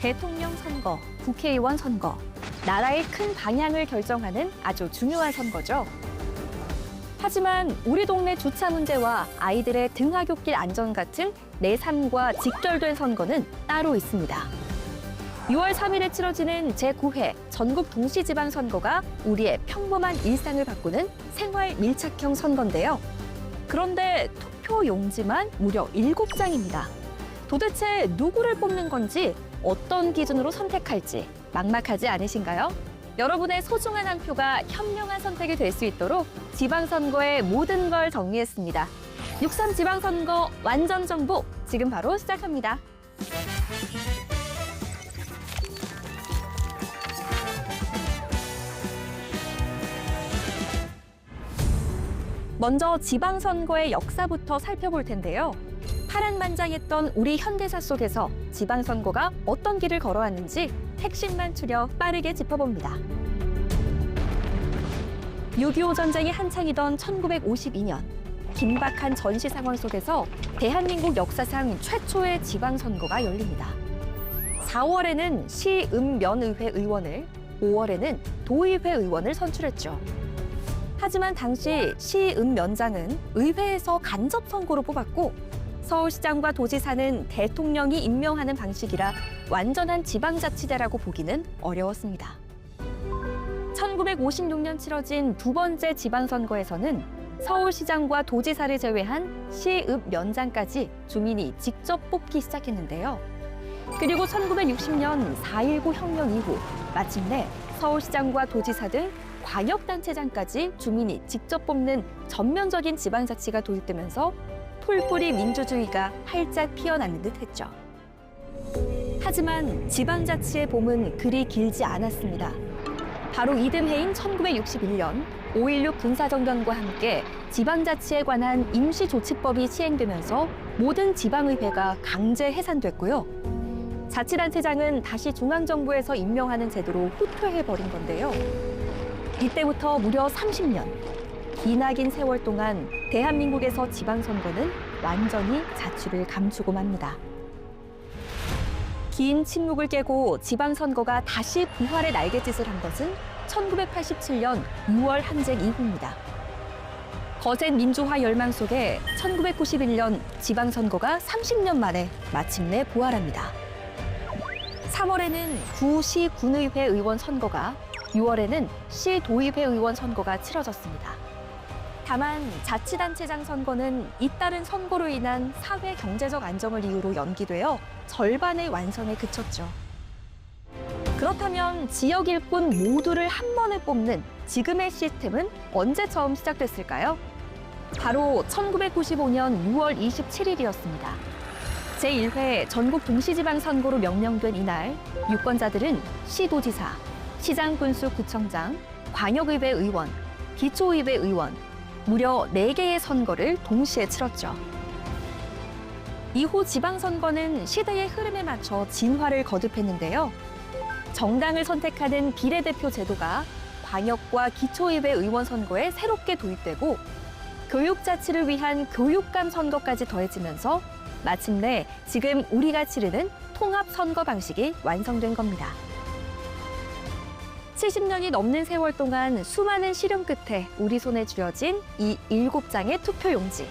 대통령 선거, 국회의원 선거, 나라의 큰 방향을 결정하는 아주 중요한 선거죠. 하지만 우리 동네 주차 문제와 아이들의 등하굣길 안전 같은 내 삶과 직결된 선거는 따로 있습니다. 6월 3일에 치러지는 제9회 전국 동시지방선거가 우리의 평범한 일상을 바꾸는 생활 밀착형 선거인데요. 그런데 투표 용지만 무려 7장입니다. 도대체 누구를 뽑는 건지, 어떤 기준으로 선택할지 막막하지 않으신가요? 여러분의 소중한 한 표가 현명한 선택이 될 수 있도록 지방선거의 모든 걸 정리했습니다. 6.3 지방선거 완전 정복, 지금 바로 시작합니다. 먼저 지방선거의 역사부터 살펴볼 텐데요. 파란만장했던 우리 현대사 속에서 지방선거가 어떤 길을 걸어왔는지 핵심만 추려 빠르게 짚어봅니다. 6.25 전쟁이 한창이던 1952년, 긴박한 전시 상황 속에서 대한민국 역사상 최초의 지방선거가 열립니다. 4월에는 시읍면의회 의원을, 5월에는 도의회 의원을 선출했죠. 하지만 당시 시읍면장은 의회에서 간접 선거로 뽑았고, 서울시장과 도지사는 대통령이 임명하는 방식이라 완전한 지방자치제라고 보기는 어려웠습니다. 1956년 치러진 두 번째 지방선거에서는 서울시장과 도지사를 제외한 시읍면장까지 주민이 직접 뽑기 시작했는데요. 그리고 1960년 4.19 혁명 이후 마침내 서울시장과 도지사 등 광역단체장까지 주민이 직접 뽑는 전면적인 지방자치가 도입되면서 풀뿌리 민주주의가 활짝 피어나는 듯했죠. 하지만 지방자치의 봄은 그리 길지 않았습니다. 바로 이듬해인 1961년 5.16 군사정변과 함께 지방자치에 관한 임시조치법이 시행되면서 모든 지방의회가 강제 해산됐고요. 자치단체장은 다시 중앙정부에서 임명하는 제도로 후퇴해버린 건데요. 이때부터 무려 30년, 기나긴 세월 동안 대한민국에서 지방선거는 완전히 자취를 감추고 맙니다. 긴 침묵을 깨고 지방선거가 다시 부활의 날갯짓을 한 것은 1987년 6월 항쟁 이후입니다. 거센 민주화 열망 속에 1991년 지방선거가 30년 만에 마침내 부활합니다. 3월에는 구시 군의회 의원 선거가, 6월에는 시도의회 의원 선거가 치러졌습니다. 다만 자치단체장 선거는 잇따른 선거로 인한 사회 경제적 안정을 이유로 연기되어 절반의 완성에 그쳤죠. 그렇다면 지역 일꾼 모두를 한 번에 뽑는 지금의 시스템은 언제 처음 시작됐을까요? 바로 1995년 6월 27일이었습니다. 제1회 전국 동시지방선거로 명명된 이날, 유권자들은 시도지사, 시장군수구청장, 광역의회 의원, 기초의회 의원, 무려 4개의 선거를 동시에 치렀죠. 이후 지방선거는 시대의 흐름에 맞춰 진화를 거듭했는데요. 정당을 선택하는 비례대표 제도가 광역과 기초의회 의원 선거에 새롭게 도입되고, 교육자치를 위한 교육감 선거까지 더해지면서 마침내 지금 우리가 치르는 통합선거 방식이 완성된 겁니다. 70년이 넘는 세월 동안 수많은 시름 끝에 우리 손에 쥐어진 이 7장의 투표용지.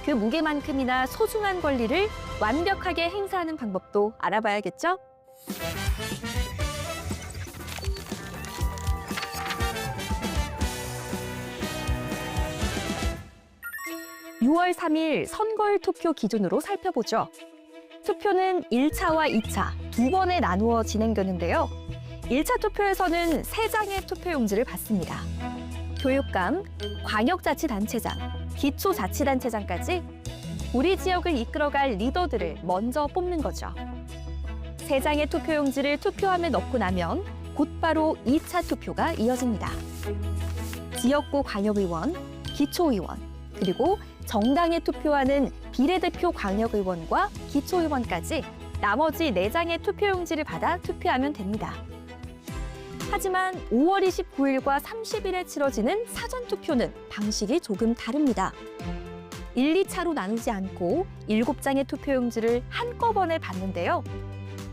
그 무게만큼이나 소중한 권리를 완벽하게 행사하는 방법도 알아봐야겠죠? 6월 3일 선거일 투표 기준으로 살펴보죠. 투표는 1차와 2차 두 번에 나누어 진행되는데요. 1차 투표에서는 3장의 투표용지를 받습니다. 교육감, 광역자치단체장, 기초자치단체장까지 우리 지역을 이끌어갈 리더들을 먼저 뽑는 거죠. 3장의 투표용지를 투표함에 넣고 나면 곧바로 2차 투표가 이어집니다. 지역구 광역의원, 기초의원, 그리고 정당에 투표하는 비례대표 광역의원과 기초의원까지 나머지 4장의 투표용지를 받아 투표하면 됩니다. 하지만 5월 29일과 30일에 치러지는 사전투표는 방식이 조금 다릅니다. 1, 2차로 나누지 않고 7장의 투표용지를 한꺼번에 받는데요.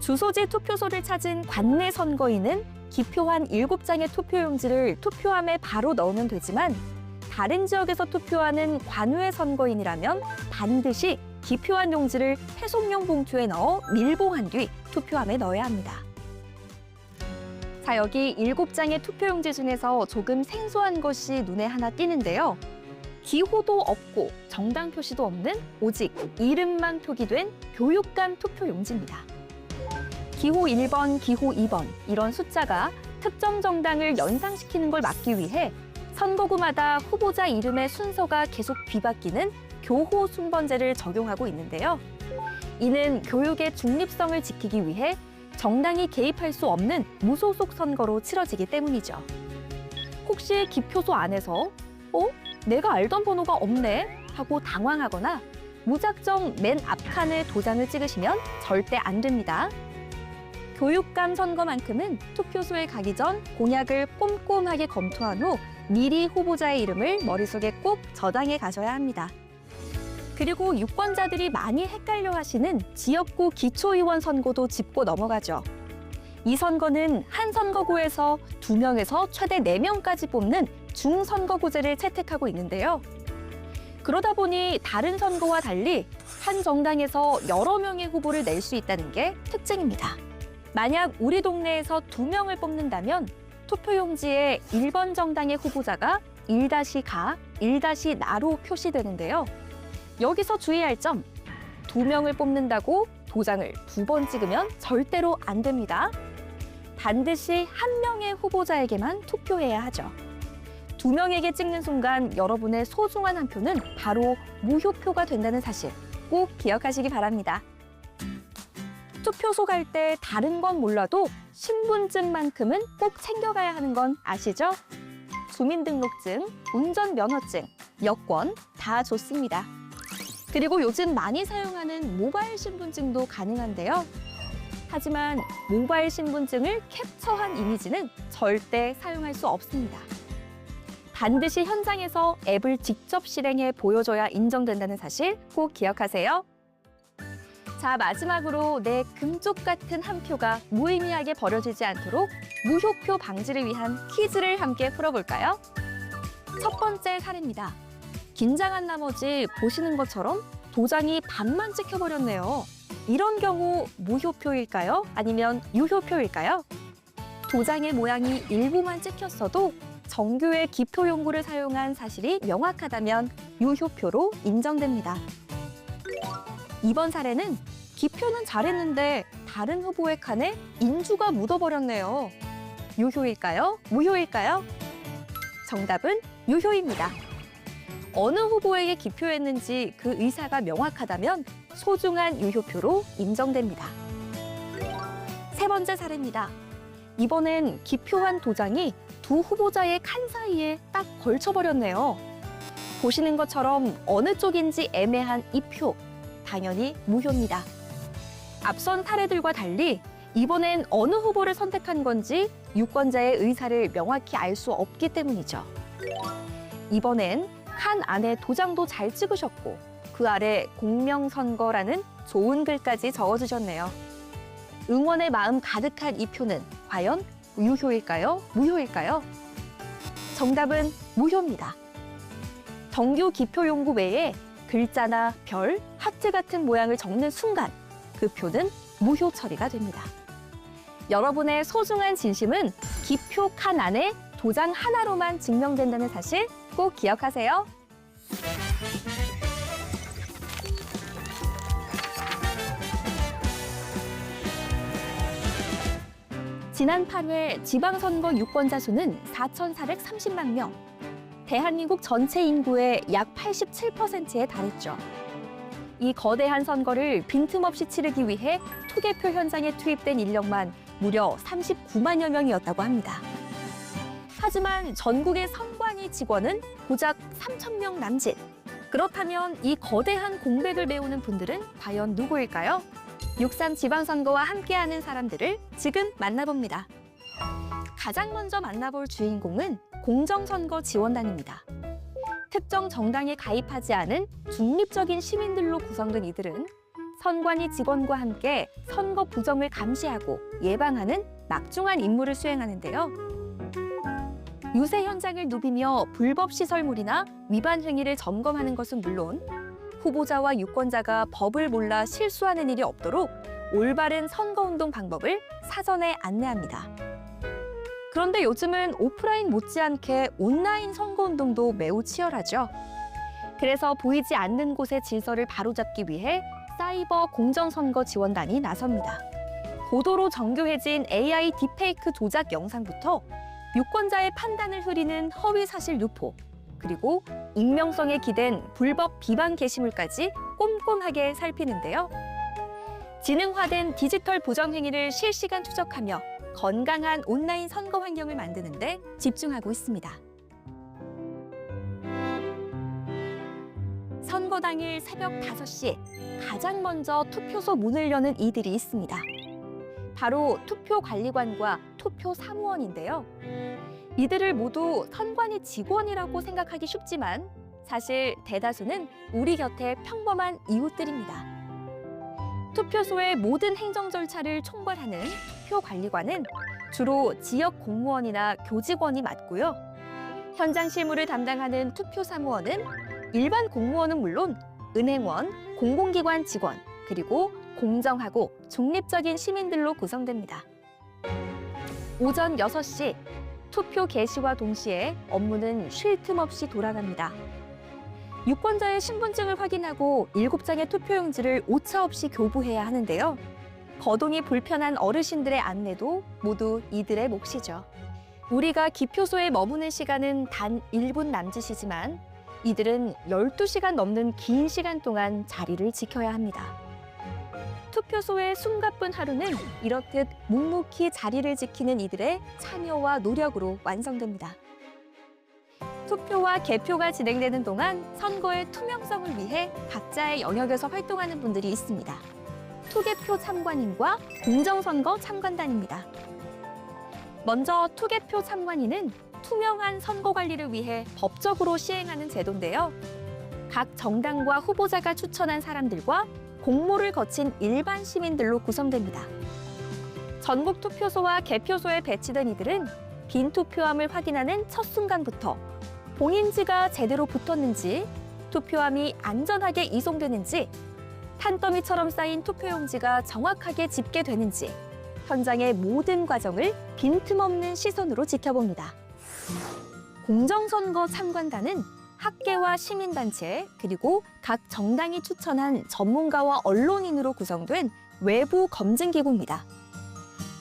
주소지 투표소를 찾은 관내 선거인은 기표한 7장의 투표용지를 투표함에 바로 넣으면 되지만 다른 지역에서 투표하는 관외 선거인이라면 반드시 기표한 용지를 회송용 봉투에 넣어 밀봉한 뒤 투표함에 넣어야 합니다. 자, 여기 7장의 투표용지 중에서 조금 생소한 것이 눈에 하나 띄는데요. 기호도 없고 정당 표시도 없는 오직 이름만 표기된 교육감 투표용지입니다. 기호 1번, 기호 2번 이런 숫자가 특정 정당을 연상시키는 걸 막기 위해 선거구마다 후보자 이름의 순서가 계속 뒤바뀌는 교호 순번제를 적용하고 있는데요. 이는 교육의 중립성을 지키기 위해 정당이 개입할 수 없는 무소속 선거로 치러지기 때문이죠. 혹시 기표소 안에서 내가 알던 번호가 없네 하고 당황하거나 무작정 맨 앞칸에 도장을 찍으시면 절대 안 됩니다. 교육감 선거만큼은 투표소에 가기 전 공약을 꼼꼼하게 검토한 후 미리 후보자의 이름을 머릿속에 꼭 저장해 가셔야 합니다. 그리고 유권자들이 많이 헷갈려 하시는 지역구 기초의원 선거도 짚고 넘어가죠. 이 선거는 한 선거구에서 2명에서 최대 4명까지 뽑는 중선거구제를 채택하고 있는데요. 그러다 보니 다른 선거와 달리 한 정당에서 여러 명의 후보를 낼 수 있다는 게 특징입니다. 만약 우리 동네에서 2명을 뽑는다면 투표용지에 1번 정당의 후보자가 1-가, 1-나로 표시되는데요. 여기서 주의할 점, 2명을 뽑는다고 도장을 2번 찍으면 절대로 안 됩니다. 반드시 1명의 후보자에게만 투표해야 하죠. 2명에게 찍는 순간 여러분의 소중한 한 표는 바로 무효표가 된다는 사실 꼭 기억하시기 바랍니다. 투표소 갈 때 다른 건 몰라도 신분증만큼은 꼭 챙겨가야 하는 건 아시죠? 주민등록증, 운전면허증, 여권 다 좋습니다. 그리고 요즘 많이 사용하는 모바일 신분증도 가능한데요. 하지만 모바일 신분증을 캡처한 이미지는 절대 사용할 수 없습니다. 반드시 현장에서 앱을 직접 실행해 보여줘야 인정된다는 사실 꼭 기억하세요. 자, 마지막으로 내 금쪽 같은 한 표가 무의미하게 버려지지 않도록 무효표 방지를 위한 퀴즈를 함께 풀어볼까요? 첫 번째 사례입니다. 긴장한 나머지 보시는 것처럼 도장이 반만 찍혀버렸네요. 이런 경우 무효표일까요? 아니면 유효표일까요? 도장의 모양이 일부만 찍혔어도 정규의 기표 용구를 사용한 사실이 명확하다면 유효표로 인정됩니다. 이번 사례는 기표는 잘했는데 다른 후보의 칸에 인주가 묻어버렸네요. 유효일까요? 무효일까요? 정답은 유효입니다. 어느 후보에게 기표했는지 그 의사가 명확하다면 소중한 유효표로 인정됩니다. 세 번째 사례입니다. 이번엔 기표한 도장이 두 후보자의 칸 사이에 딱 걸쳐버렸네요. 보시는 것처럼 어느 쪽인지 애매한 이 표, 당연히 무효입니다. 앞선 사례들과 달리 이번엔 어느 후보를 선택한 건지 유권자의 의사를 명확히 알 수 없기 때문이죠. 이번엔 칸 안에 도장도 잘 찍으셨고 그 아래 공명선거라는 좋은 글까지 적어주셨네요. 응원의 마음 가득한 이 표는 과연 유효일까요? 무효일까요? 정답은 무효입니다. 정규 기표 용구 외에 글자나 별, 하트 같은 모양을 적는 순간 그 표는 무효 처리가 됩니다. 여러분의 소중한 진심은 기표 칸 안에 도장 하나로만 증명된다는 사실 꼭 기억하세요. 지난 8회 지방선거 유권자 수는 4,430만 명. 대한민국 전체 인구의 약 87%에 달했죠. 이 거대한 선거를 빈틈없이 치르기 위해 투개표 현장에 투입된 인력만 무려 39만여 명이었다고 합니다. 하지만 전국의 선관위 직원은 고작 3,000명 남짓. 그렇다면 이 거대한 공백을 메우는 분들은 과연 누구일까요? 6.3 지방선거와 함께하는 사람들을 지금 만나봅니다. 가장 먼저 만나볼 주인공은 공정선거 지원단입니다. 특정 정당에 가입하지 않은 중립적인 시민들로 구성된 이들은 선관위 직원과 함께 선거 부정을 감시하고 예방하는 막중한 임무를 수행하는데요. 유세 현장을 누비며 불법 시설물이나 위반 행위를 점검하는 것은 물론 후보자와 유권자가 법을 몰라 실수하는 일이 없도록 올바른 선거운동 방법을 사전에 안내합니다. 그런데 요즘은 오프라인 못지않게 온라인 선거운동도 매우 치열하죠. 그래서 보이지 않는 곳의 질서를 바로잡기 위해 사이버 공정선거 지원단이 나섭니다. 고도로 정교해진 AI 딥페이크 조작 영상부터 유권자의 판단을 흐리는 허위사실 유포, 그리고 익명성에 기댄 불법 비방 게시물까지 꼼꼼하게 살피는데요. 지능화된 디지털 부정 행위를 실시간 추적하며 건강한 온라인 선거 환경을 만드는 데 집중하고 있습니다. 선거 당일 새벽 5시 가장 먼저 투표소 문을 여는 이들이 있습니다. 바로 투표관리관과 투표사무원인데요. 이들을 모두 선관위 직원이라고 생각하기 쉽지만 사실 대다수는 우리 곁의 평범한 이웃들입니다. 투표소의 모든 행정 절차를 총괄하는 투표관리관은 주로 지역 공무원이나 교직원이 맡고요. 현장 실무를 담당하는 투표사무원은 일반 공무원은 물론 은행원, 공공기관 직원, 그리고 공정하고 중립적인 시민들로 구성됩니다. 오전 6시 투표 개시와 동시에 업무는 쉴 틈 없이 돌아갑니다. 유권자의 신분증을 확인하고 7장의 투표용지를 오차 없이 교부해야 하는데요. 거동이 불편한 어르신들의 안내도 모두 이들의 몫이죠. 우리가 기표소에 머무는 시간은 단 1분 남짓이지만 이들은 12시간 넘는 긴 시간 동안 자리를 지켜야 합니다. 투표소의 숨가쁜 하루는 이렇듯 묵묵히 자리를 지키는 이들의 참여와 노력으로 완성됩니다. 투표와 개표가 진행되는 동안 선거의 투명성을 위해 각자의 영역에서 활동하는 분들이 있습니다. 투개표 참관인과 공정선거 참관단입니다. 먼저 투개표 참관인은 투명한 선거 관리를 위해 법적으로 시행하는 제도인데요. 각 정당과 후보자가 추천한 사람들과 공모를 거친 일반 시민들로 구성됩니다. 전국 투표소와 개표소에 배치된 이들은 빈 투표함을 확인하는 첫 순간부터 봉인지가 제대로 붙었는지, 투표함이 안전하게 이송되는지, 탄더미처럼 쌓인 투표용지가 정확하게 집계되는지 현장의 모든 과정을 빈틈없는 시선으로 지켜봅니다. 공정선거 참관단은 학계와 시민단체 그리고 각 정당이 추천한 전문가와 언론인으로 구성된 외부 검증기구입니다.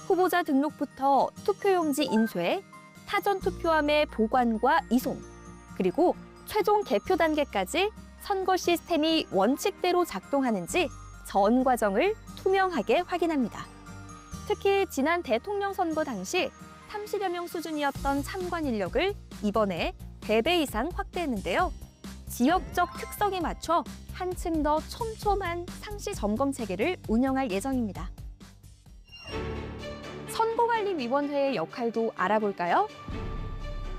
후보자 등록부터 투표용지 인쇄, 사전투표함의 보관과 이송, 그리고 최종 개표 단계까지 선거 시스템이 원칙대로 작동하는지 전 과정을 투명하게 확인합니다. 특히 지난 대통령 선거 당시 30여 명 수준이었던 참관 인력을 이번에 3배 이상 확대했는데요. 지역적 특성에 맞춰 한층 더 촘촘한 상시 점검 체계를 운영할 예정입니다. 선거관리위원회의 역할도 알아볼까요?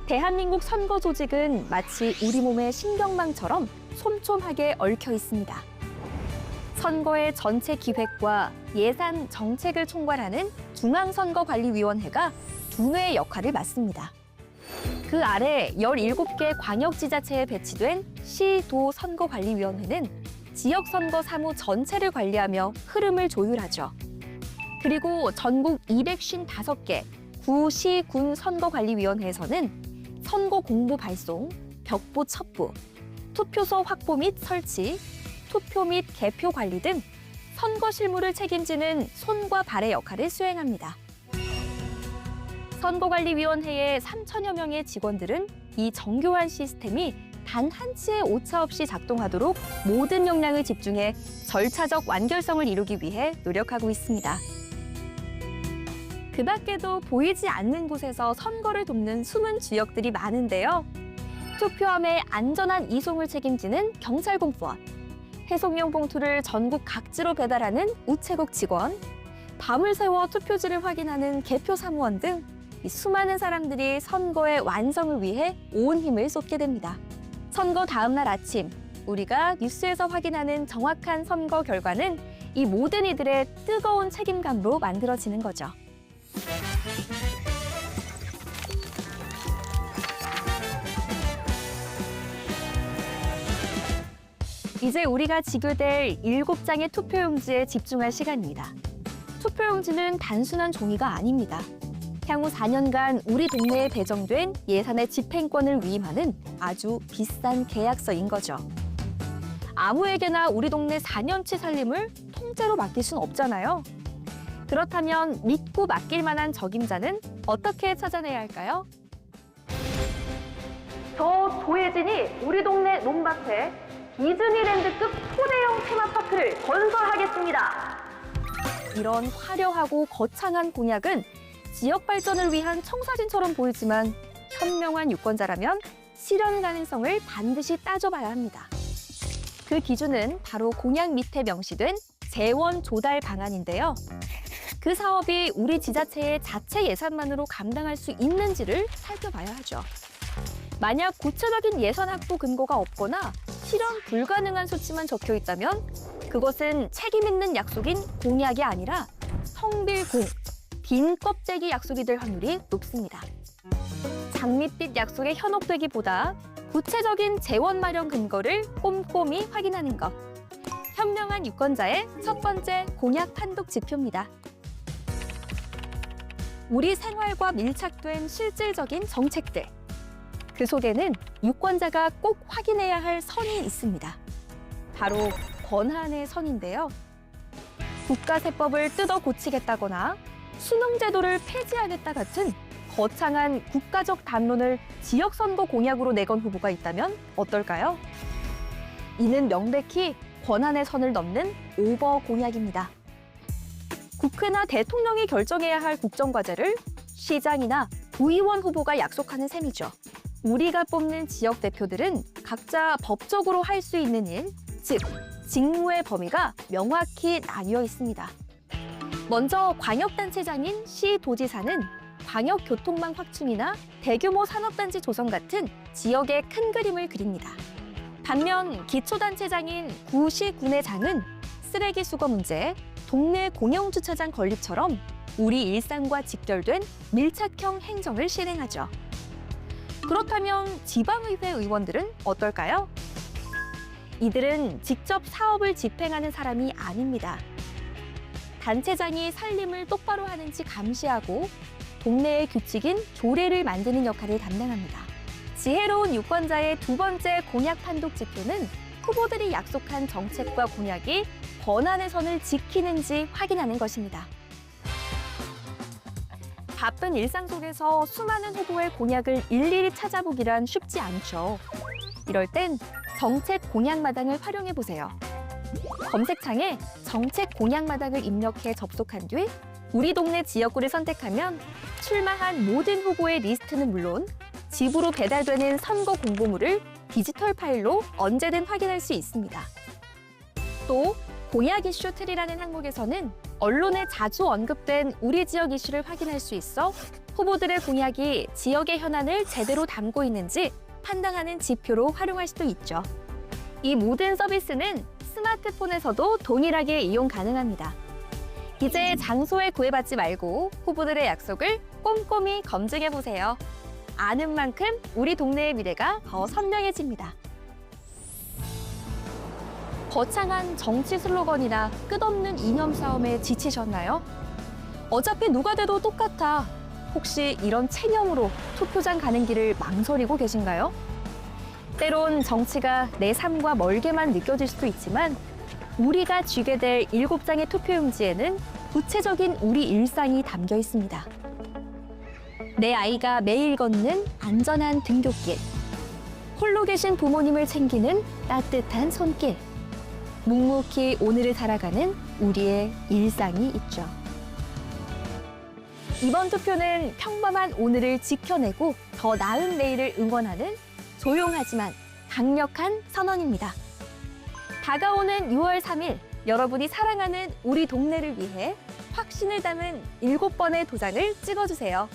대한민국 선거 조직은 마치 우리 몸의 신경망처럼 촘촘하게 얽혀 있습니다. 선거의 전체 기획과 예산, 정책을 총괄하는 중앙선거관리위원회가 두뇌의 역할을 맡습니다. 그 아래 17개 광역지자체에 배치된 시, 도 선거관리위원회는 지역선거 사무 전체를 관리하며 흐름을 조율하죠. 그리고 전국 255개 구, 시, 군 선거관리위원회에서는 선거 공보 발송, 벽보 첩부, 투표소 확보 및 설치, 투표 및 개표 관리 등 선거 실무를 책임지는 손과 발의 역할을 수행합니다. 선거관리위원회의 3천여 명의 직원들은 이 정교한 시스템이 단 한치의 오차 없이 작동하도록 모든 역량을 집중해 절차적 완결성을 이루기 위해 노력하고 있습니다. 그 밖에도 보이지 않는 곳에서 선거를 돕는 숨은 주역들이 많은데요. 투표함의 안전한 이송을 책임지는 경찰공무원, 해송용 봉투를 전국 각지로 배달하는 우체국 직원, 밤을 새워 투표지를 확인하는 개표 사무원 등 이 수많은 사람들이 선거의 완성을 위해 온 힘을 쏟게 됩니다. 선거 다음 날 아침, 우리가 뉴스에서 확인하는 정확한 선거 결과는 이 모든 이들의 뜨거운 책임감으로 만들어지는 거죠. 이제 우리가 지급될 7장의 투표용지에 집중할 시간입니다. 투표용지는 단순한 종이가 아닙니다. 향후 4년간 우리 동네에 배정된 예산의 집행권을 위임하는 아주 비싼 계약서인 거죠. 아무에게나 우리 동네 4년치 살림을 통째로 맡길 순 없잖아요. 그렇다면 믿고 맡길 만한 적임자는 어떻게 찾아내야 할까요? 저 조혜진이 우리 동네 논밭에 디즈니랜드급 초대형 테마파크를 건설하겠습니다. 이런 화려하고 거창한 공약은 지역 발전을 위한 청사진처럼 보이지만 현명한 유권자라면 실현 가능성을 반드시 따져봐야 합니다. 그 기준은 바로 공약 밑에 명시된 재원 조달 방안인데요. 그 사업이 우리 지자체의 자체 예산만으로 감당할 수 있는지를 살펴봐야 하죠. 만약 구체적인 예산 확보 근거가 없거나 실현 불가능한 수치만 적혀 있다면 그것은 책임 있는 약속인 공약이 아니라 성빌공, 빈 껍데기 약속이 될 확률이 높습니다. 장밋빛 약속에 현혹되기보다 구체적인 재원 마련 근거를 꼼꼼히 확인하는 것. 현명한 유권자의 첫 번째 공약 판독 지표입니다. 우리 생활과 밀착된 실질적인 정책들. 그 속에는 유권자가 꼭 확인해야 할 선이 있습니다. 바로 권한의 선인데요. 국가세법을 뜯어 고치겠다거나 수능제도를 폐지하겠다 같은 거창한 국가적 담론을 지역선거 공약으로 내건 후보가 있다면 어떨까요? 이는 명백히 권한의 선을 넘는 오버 공약입니다. 국회나 대통령이 결정해야 할 국정과제를 시장이나 구의원 후보가 약속하는 셈이죠. 우리가 뽑는 지역 대표들은 각자 법적으로 할 수 있는 일, 즉 직무의 범위가 명확히 나뉘어 있습니다. 먼저 광역단체장인 시도지사는 광역교통망 확충이나 대규모 산업단지 조성 같은 지역의 큰 그림을 그립니다. 반면 기초단체장인 구시군의장은 쓰레기 수거 문제, 동네 공영주차장 건립처럼 우리 일상과 직결된 밀착형 행정을 실행하죠. 그렇다면 지방의회 의원들은 어떨까요? 이들은 직접 사업을 집행하는 사람이 아닙니다. 단체장이 살림을 똑바로 하는지 감시하고 동네의 규칙인 조례를 만드는 역할을 담당합니다. 지혜로운 유권자의 두 번째 공약 판독 지표는 후보들이 약속한 정책과 공약이 권한의 선을 지키는지 확인하는 것입니다. 바쁜 일상 속에서 수많은 후보의 공약을 일일이 찾아보기란 쉽지 않죠. 이럴 땐 정책 공약마당을 활용해 보세요. 검색창에 정책 공약마당을 입력해 접속한 뒤 우리 동네 지역구를 선택하면 출마한 모든 후보의 리스트는 물론 집으로 배달되는 선거 공보물을 디지털 파일로 언제든 확인할 수 있습니다. 또 공약 이슈 트리라는 항목에서는 언론에 자주 언급된 우리 지역 이슈를 확인할 수 있어 후보들의 공약이 지역의 현안을 제대로 담고 있는지 판단하는 지표로 활용할 수도 있죠. 이 모든 서비스는 스마트폰에서도 동일하게 이용 가능합니다. 이제 장소에 구애받지 말고 후보들의 약속을 꼼꼼히 검증해보세요. 아는 만큼 우리 동네의 미래가 더 선명해집니다. 거창한 정치 슬로건이나 끝없는 이념 싸움에 지치셨나요? 어차피 누가 돼도 똑같아. 혹시 이런 체념으로 투표장 가는 길을 망설이고 계신가요? 때론 정치가 내 삶과 멀게만 느껴질 수도 있지만 우리가 쥐게 될 7장의 투표용지에는 구체적인 우리 일상이 담겨 있습니다. 내 아이가 매일 걷는 안전한 등굣길, 홀로 계신 부모님을 챙기는 따뜻한 손길, 묵묵히 오늘을 살아가는 우리의 일상이 있죠. 이번 투표는 평범한 오늘을 지켜내고 더 나은 내일을 응원하는 조용하지만 강력한 선언입니다. 다가오는 6월 3일 여러분이 사랑하는 우리 동네를 위해 확신을 담은 7번의 도장을 찍어주세요.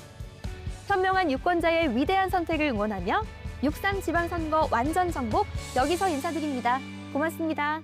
현명한 유권자의 위대한 선택을 응원하며 6.3 지방선거 완전 정복 여기서 인사드립니다. 고맙습니다.